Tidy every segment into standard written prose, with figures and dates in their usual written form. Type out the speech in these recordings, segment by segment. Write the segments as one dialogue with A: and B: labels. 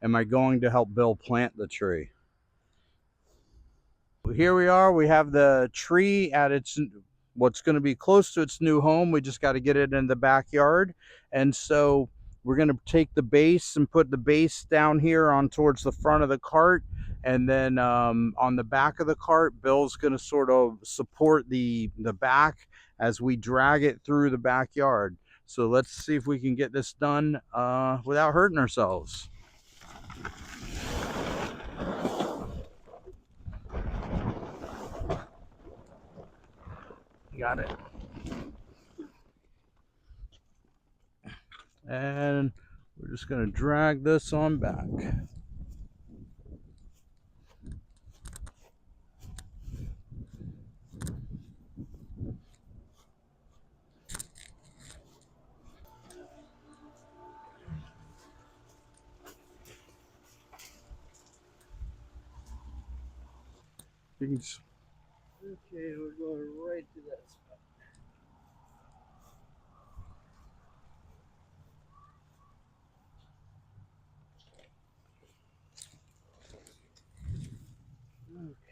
A: am I going to help Bill plant the tree. Here we are. We have the tree at its what's going to be close to its new home. We just got to get it in the backyard. And so we're going to take the base and put the base down here on towards the front of the cart. And then on the back of the cart, Bill's going to sort of support the back as we drag it through the backyard. So let's see if we can get this done without hurting ourselves. Got it. And we're just going to drag this on back. Things. Okay, we're going right to that spot.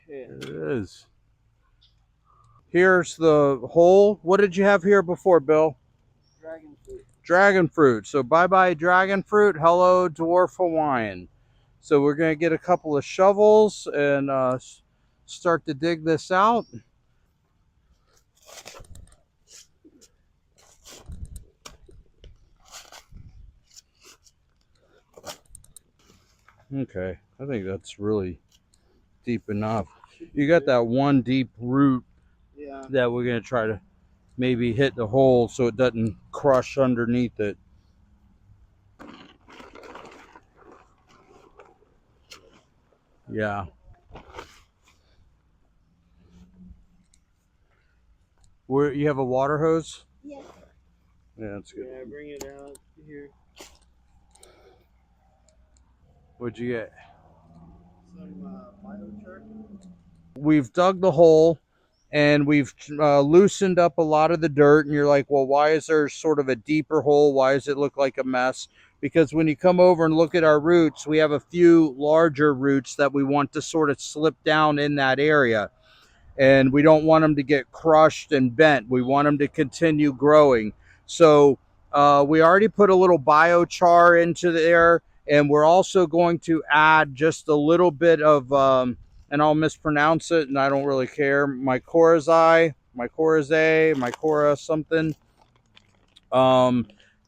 A: Okay, there it is. Here's the hole. What did you have here before, Bill?
B: Dragon fruit.
A: Dragon fruit. So bye-bye dragon fruit. Hello, Dwarf Hawaiian. So we're going to get a couple of shovels and start to dig this out. Okay, I think that's really deep enough. You got that one deep root that we're going to try to maybe hit the hole so it doesn't crush underneath it. Yeah. Where you have a water hose?
C: Yeah.
A: Yeah, that's good.
B: Yeah, bring it out here.
A: What'd you get?
B: Some biochar.
A: We've dug the hole and we've loosened up a lot of the dirt, and you're like, well, why is there sort of a deeper hole? Why does it look like a mess? Because when you come over and look at our roots, we have a few larger roots that we want to sort of slip down in that area, and we don't want them to get crushed and bent. We want them to continue growing. So we already put a little biochar into there, and we're also going to add just a little bit of and I'll mispronounce it, and I don't really care. Mycorrhizae, mycorrhizae, something.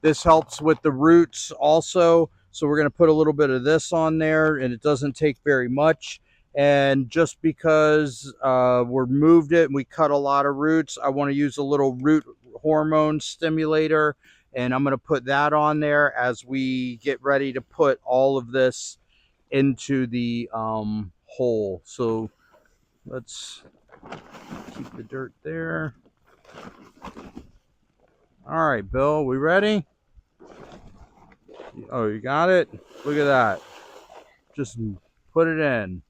A: This helps with the roots also. So we're going to put a little bit of this on there, and it doesn't take very much. And just because we moved it and we cut a lot of roots, I want to use a little root hormone stimulator, and I'm going to put that on there as we get ready to put all of this into the hole. So let's keep the dirt there. All right, Bill, we ready? Oh, you got it? Look at that. Just put it in.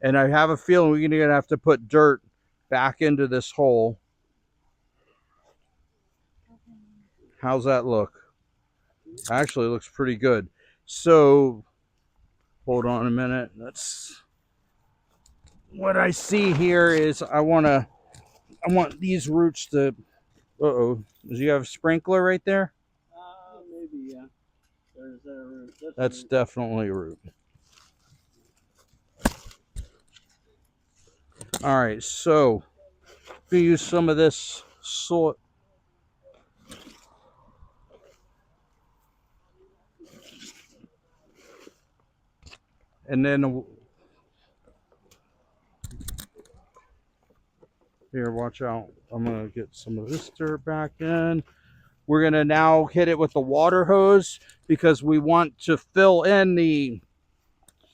A: And I have a feeling we're going to have to put dirt back into this hole. How's that look? Actually, it looks pretty good. So, hold on a minute. That's what I see here is I want these roots to. Uh-oh. Do you have a sprinkler right there?
B: Maybe, yeah. There's a root.
A: That's
B: a root.
A: definitely a root. All right, so we use some of this soil. And then here, watch out. I'm going to get some of this dirt back in. We're going to now hit it with the water hose because we want to fill in the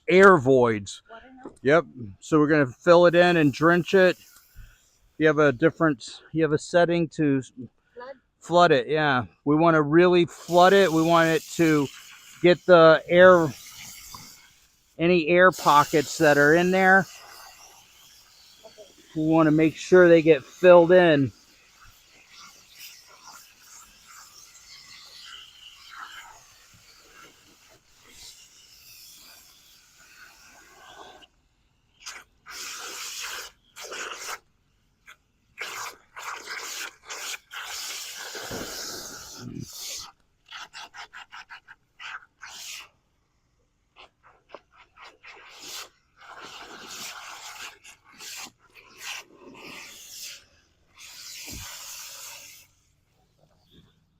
A: air voids. Yep. So we're going to fill it in and drench it. You have a setting to flood it. Yeah. We want to really flood it. We want it to get the air, any air pockets that are in there. We want to make sure they get filled in.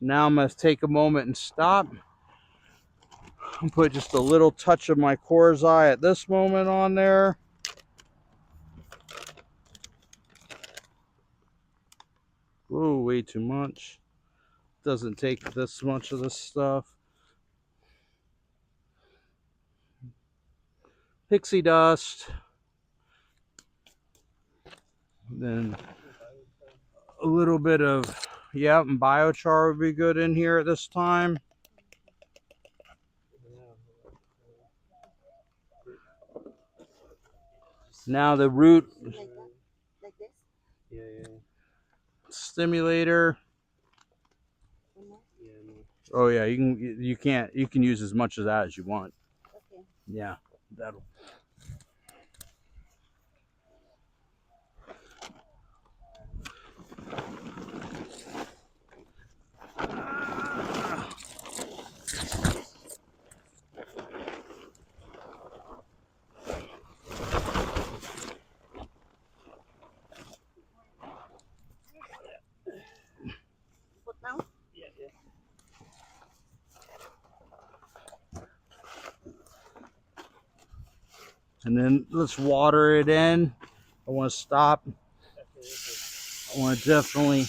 A: Now I'm going to take a moment and stop and put just a little touch of my Korzai at this moment on there. Ooh, way too much. Doesn't take this much of this stuff. Pixie dust. Then a little bit of, yeah, and biochar would be good in here at this time. Now the root
C: Like this?
B: Yeah.
A: stimulator. Oh yeah, you can use as much of that as you want.
C: Okay.
A: Yeah, that'll.
C: Put now?
B: Yeah.
A: And then let's water it in. I want to stop. I want to definitely.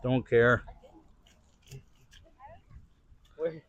A: Don't care.
B: Where?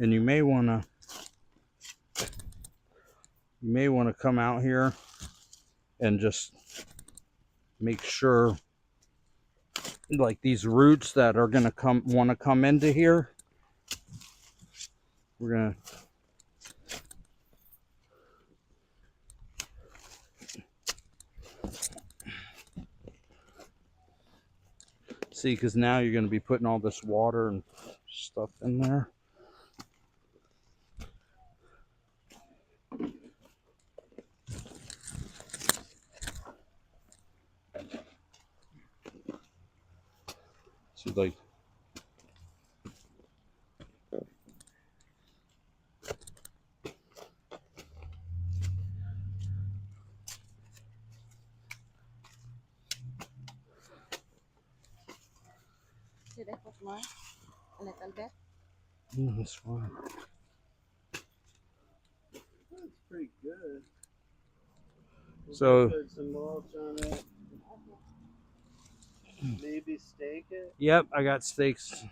A: And you may want to come out here and just make sure, like these roots that are gonna want to come into here. We're gonna. See, because now you're going to be putting all this water and stuff in there. So like,
C: Should I put more? A little bit?
A: that's fine.
B: That's pretty good.
A: So
B: Put some mulch on it. Maybe stake it.
A: yep, I got stakes.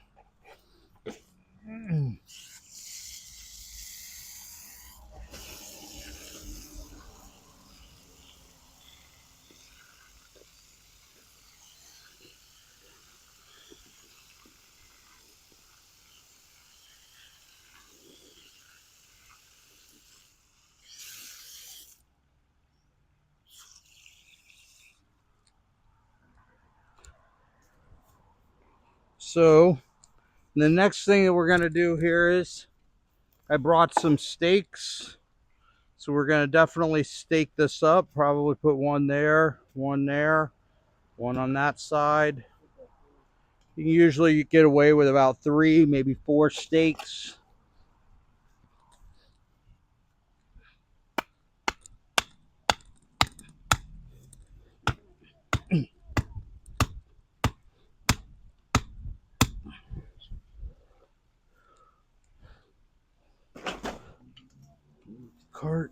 A: So the next thing that we're gonna do here is I brought some stakes. So we're gonna definitely stake this up. Probably put one there, one on that side. You can usually get away with about 3, maybe 4 stakes. Cart.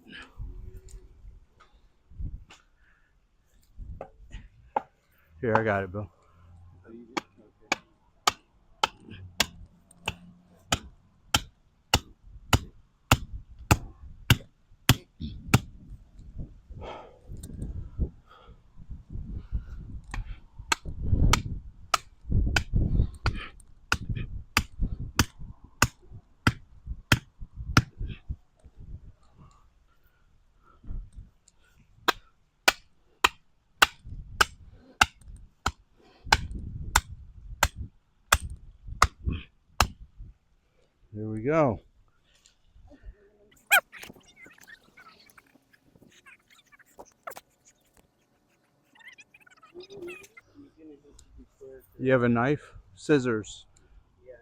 A: Here, I got it, Bill. There we go. You have a knife? Scissors.
B: Yeah.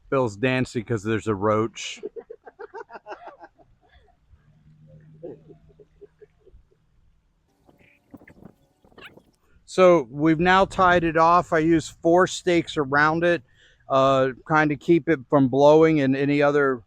A: Bill's dancing because there's a roach. So we've now tied it off. I use 4 stakes around it, kind of keep it from blowing in any other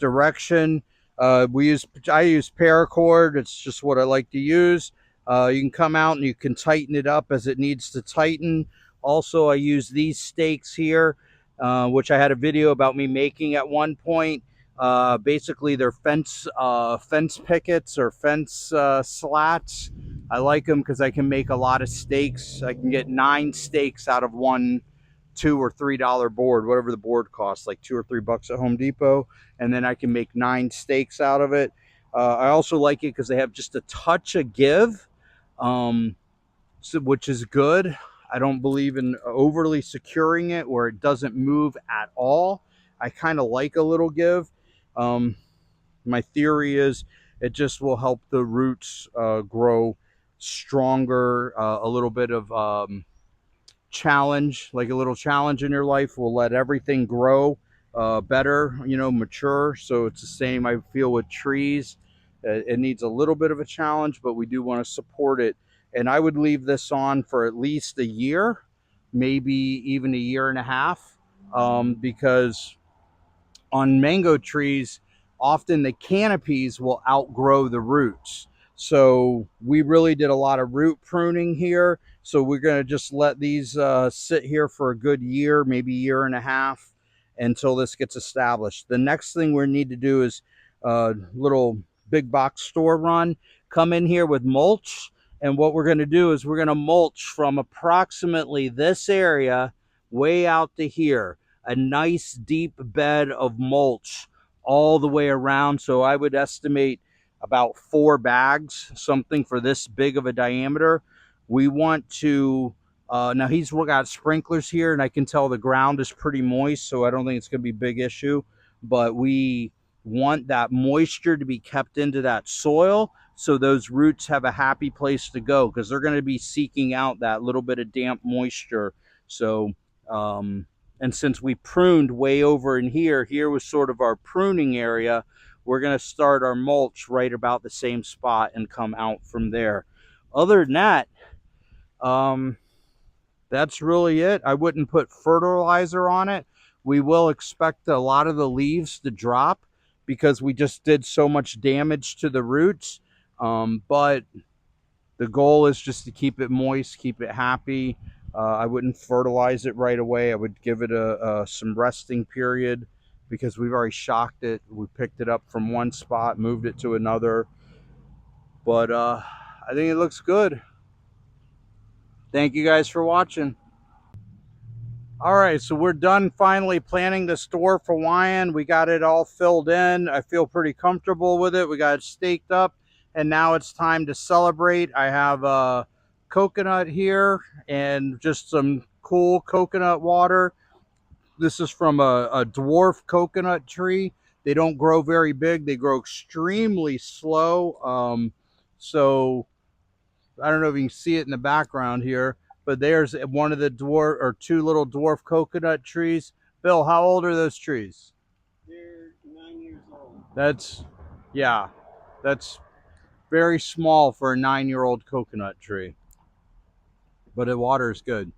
A: direction. I use paracord. It's just what I like to use. You can come out and you can tighten it up as it needs to tighten. Also, I use these stakes here, which I had a video about me making at one point. Basically, they're fence pickets or fence slats. I like them because I can make a lot of stakes. I can get 9 stakes out of one $2 or $3 board, whatever the board costs, like $2 or $3 at Home Depot, and then I can make 9 stakes out of it. I also like it because they have just a touch of give, which is good. I don't believe in overly securing it where it doesn't move at all. I kind of like a little give. My theory is it just will help the roots grow stronger. A little bit of challenge, like a little challenge in your life, will let everything grow better, mature. So it's the same I feel with trees. It needs a little bit of a challenge, but we do want to support it. And I would leave this on for at least a year, maybe even a year and a half, because on mango trees, often the canopies will outgrow the roots. So we really did a lot of root pruning here. So we're going to just let these sit here for a good year, maybe year and a half, until this gets established. The next thing we need to do is a little big box store run. Come in here with mulch. And what we're going to do is we're going to mulch from approximately this area way out to here, a nice deep bed of mulch all the way around. So I would estimate about 4 bags, something for this big of a diameter. We want to, now he's got sprinklers here and I can tell the ground is pretty moist, so I don't think it's going to be a big issue, but we want that moisture to be kept into that soil so those roots have a happy place to go, because they're going to be seeking out that little bit of damp moisture. So and since we pruned way over in here, here was sort of our pruning area, we're going to start our mulch right about the same spot and come out from there. Other than that, um, that's really it. I wouldn't put fertilizer on it. We will expect a lot of the leaves to drop because we just did so much damage to the roots. But the goal is just to keep it moist, keep it happy. I wouldn't fertilize it right away. I would give it some resting period because we've already shocked it. We picked it up from one spot, moved it to another. But I think it looks good. Thank you guys for watching. All right, so we're done finally planting this Dwarf Hawaiian. We got it all filled in. I feel pretty comfortable with it. We got it staked up, and now it's time to celebrate. I have a coconut here and just some cool coconut water. This is from a dwarf coconut tree. They don't grow very big. They grow extremely slow. So I don't know if you can see it in the background here, but there's one of the dwarf or two little dwarf coconut trees. Bill, how old are those trees?
B: They're 9 years old.
A: That's, yeah, that's very small for a 9-year-old coconut tree, but the water is good.